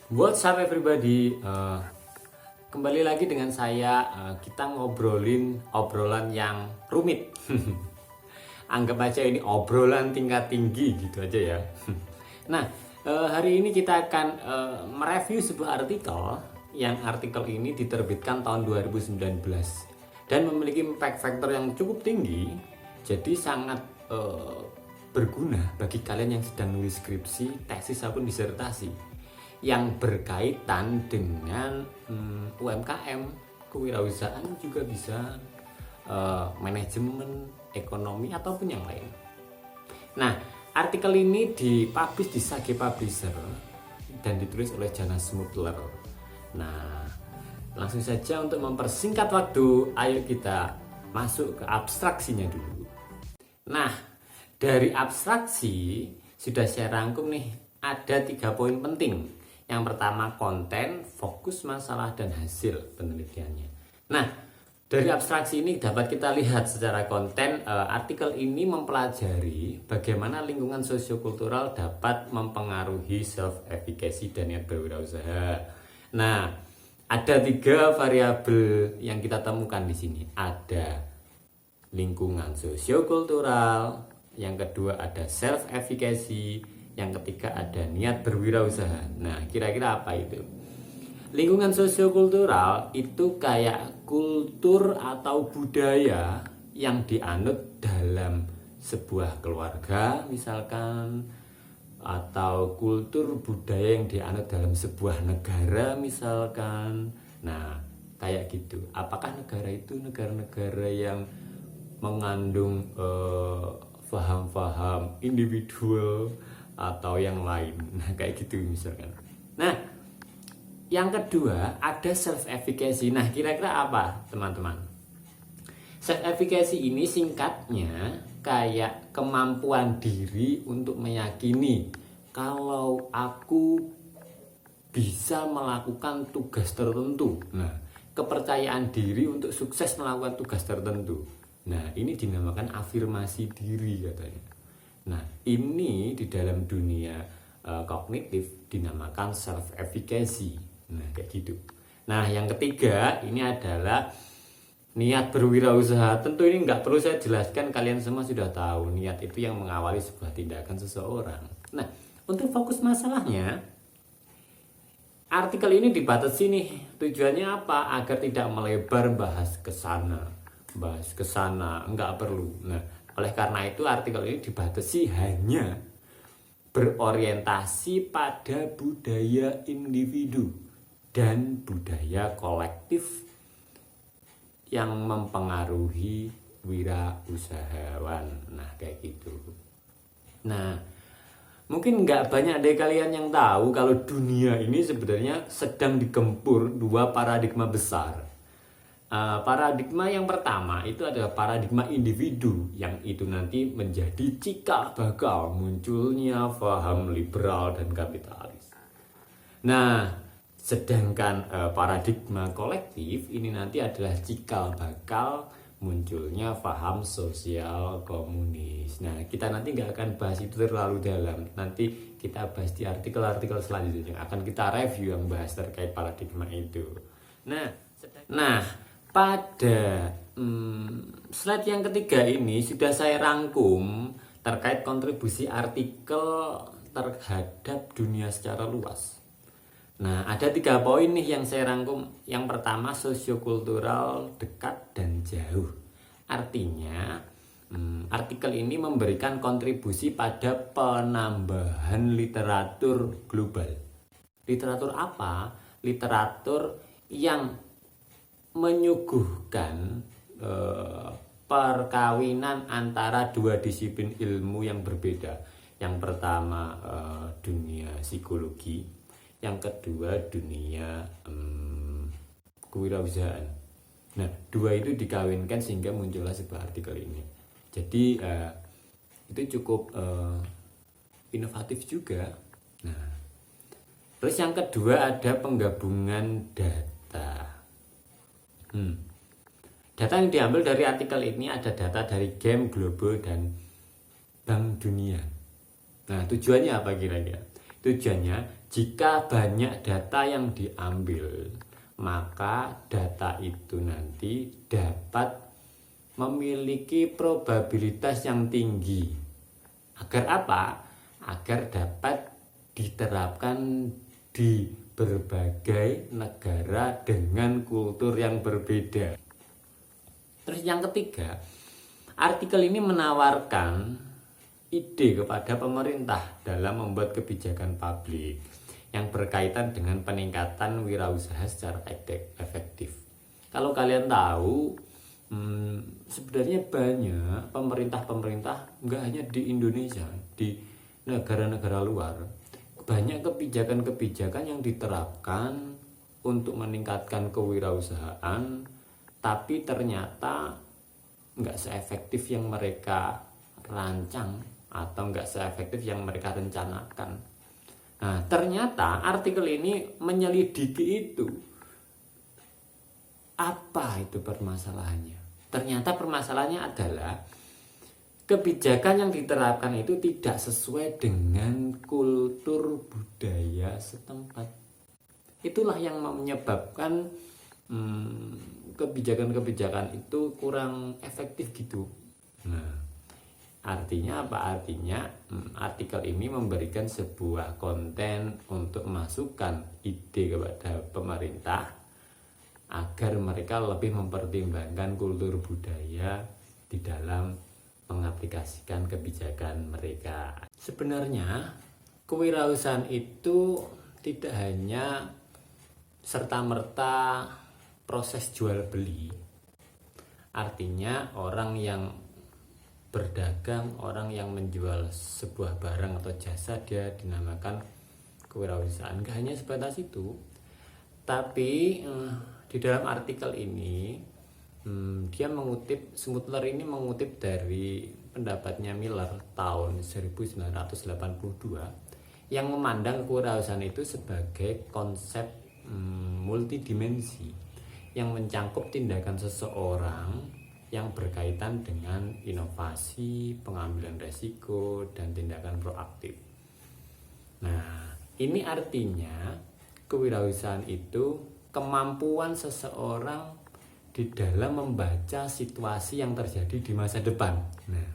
What's up everybody? Kembali lagi dengan saya. Kita ngobrolin obrolan yang rumit. Anggap aja ini obrolan tingkat tinggi gitu aja ya. Nah, hari ini kita akan mereview sebuah artikel. Yang artikel ini diterbitkan tahun 2019 dan memiliki impact factor yang cukup tinggi. Jadi sangat berguna bagi kalian yang sedang nulis skripsi, tesis ataupun disertasi yang berkaitan dengan UMKM, kewirausahaan juga bisa, manajemen, ekonomi ataupun yang lain. Nah, artikel ini dipublish di Sage Publisher dan ditulis oleh Jana Smutler. Nah, langsung saja untuk mempersingkat waktu, ayo kita masuk ke abstraksinya dulu. Nah, dari abstraksi sudah saya rangkum nih, ada 3 poin penting. Yang pertama konten, fokus masalah, dan hasil penelitiannya. Nah, dari abstraksi ini dapat kita lihat secara konten, artikel ini mempelajari bagaimana lingkungan sosiokultural dapat mempengaruhi self-efficacy dan niat berwirausaha. Nah, ada 3 variabel yang kita temukan di sini. Ada lingkungan sosiokultural, yang kedua ada self-efficacy, yang ketiga ada niat berwirausaha. Nah, kira-kira apa itu? Lingkungan sosiokultural itu kayak kultur atau budaya yang dianut dalam sebuah keluarga misalkan, atau kultur budaya yang dianut dalam sebuah negara misalkan. Nah, kayak gitu. Apakah negara itu negara-negara yang mengandung faham-faham individual atau yang lain? Nah, kayak gitu misalkan. Nah, yang kedua ada self-efficacy. Nah, kira-kira apa teman-teman? Self-efficacy ini singkatnya kayak kemampuan diri untuk meyakini kalau aku bisa melakukan tugas tertentu. Nah, kepercayaan diri untuk sukses melakukan tugas tertentu. Nah, ini dinamakan afirmasi diri katanya. Nah, ini di dalam dunia kognitif dinamakan self-efficacy. Nah, kayak gitu. Nah, yang ketiga ini adalah niat berwirausaha. Tentu ini nggak perlu saya jelaskan, kalian semua sudah tahu niat itu yang mengawali sebuah tindakan seseorang. Nah, untuk fokus masalahnya, artikel ini dibatasi nih. Tujuannya apa? Agar tidak melebar bahas ke sana, nggak perlu. Nah, oleh karena itu artikel ini dibatasi hanya berorientasi pada budaya individu dan budaya kolektif yang mempengaruhi wirausahawan. Nah, kayak gitu. Nah, mungkin nggak banyak dari kalian yang tahu kalau dunia ini sebenarnya sedang digempur 2 paradigma besar. Paradigma yang pertama itu adalah paradigma individu, yang itu nanti menjadi cikal bakal munculnya paham liberal dan kapitalis. Nah, sedangkan paradigma kolektif ini nanti adalah cikal bakal munculnya paham sosial komunis. Nah, kita nanti nggak akan bahas itu terlalu dalam. Nanti kita bahas di artikel-artikel selanjutnya. Akan kita review yang bahas terkait paradigma itu. Nah, pada slide yang ketiga ini sudah saya rangkum terkait kontribusi artikel terhadap dunia secara luas. Nah, ada 3 poin nih yang saya rangkum. Yang pertama, sosiokultural dekat dan jauh. Artinya, artikel ini memberikan kontribusi pada penambahan literatur global. Literatur apa? Literatur yang menyuguhkan perkawinan antara 2 disiplin ilmu yang berbeda. Yang pertama dunia psikologi, yang kedua dunia kewirausahaan. Nah, 2 itu dikawinkan sehingga muncullah sebuah artikel ini. Jadi itu cukup inovatif juga. Nah, terus yang kedua ada penggabungan data. Data yang diambil dari artikel ini ada data dari GEM, Globo, dan Bank Dunia. Nah, tujuannya apa kira-kira? Tujuannya jika banyak data yang diambil, maka data itu nanti dapat memiliki probabilitas yang tinggi. Agar apa? Agar dapat diterapkan di berbagai negara dengan kultur yang berbeda. Terus yang ketiga, artikel ini menawarkan ide kepada pemerintah dalam membuat kebijakan publik yang berkaitan dengan peningkatan wirausaha secara efektif. Kalau kalian tahu, sebenarnya banyak pemerintah-pemerintah, nggak hanya di Indonesia, di negara-negara luar, banyak kebijakan-kebijakan yang diterapkan untuk meningkatkan kewirausahaan, tapi ternyata nggak seefektif yang mereka rancang atau nggak seefektif yang mereka rencanakan. Nah, ternyata artikel ini menyelidiki itu. Apa itu permasalahannya? Ternyata permasalahannya adalah kebijakan yang diterapkan itu tidak sesuai dengan kultur budaya setempat. Itulah yang menyebabkan kebijakan-kebijakan itu kurang efektif gitu. Nah, artinya apa? Artinya artikel ini memberikan sebuah konten untuk memasukkan ide kepada pemerintah agar mereka lebih mempertimbangkan kultur budaya di dalam mengaplikasikan kebijakan mereka. Sebenarnya kewirausahaan itu tidak hanya serta-merta proses jual beli. Artinya orang yang berdagang, orang yang menjual sebuah barang atau jasa, dia dinamakan kewirausahaan. Gak hanya sebatas itu, tapi di dalam artikel ini dia mengutip, Smutler ini mengutip dari pendapatnya Miller tahun 1982 yang memandang kewirausahaan itu sebagai konsep multidimensi yang mencangkup tindakan seseorang yang berkaitan dengan inovasi, pengambilan resiko, dan tindakan proaktif. Nah, ini artinya kewirausahaan itu kemampuan seseorang di dalam membaca situasi yang terjadi di masa depan. Nah,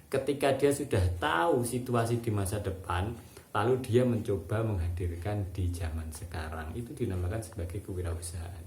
ketika dia sudah tahu situasi di masa depan, lalu dia mencoba menghadirkan di zaman sekarang, itu dinamakan sebagai kewirausahaan.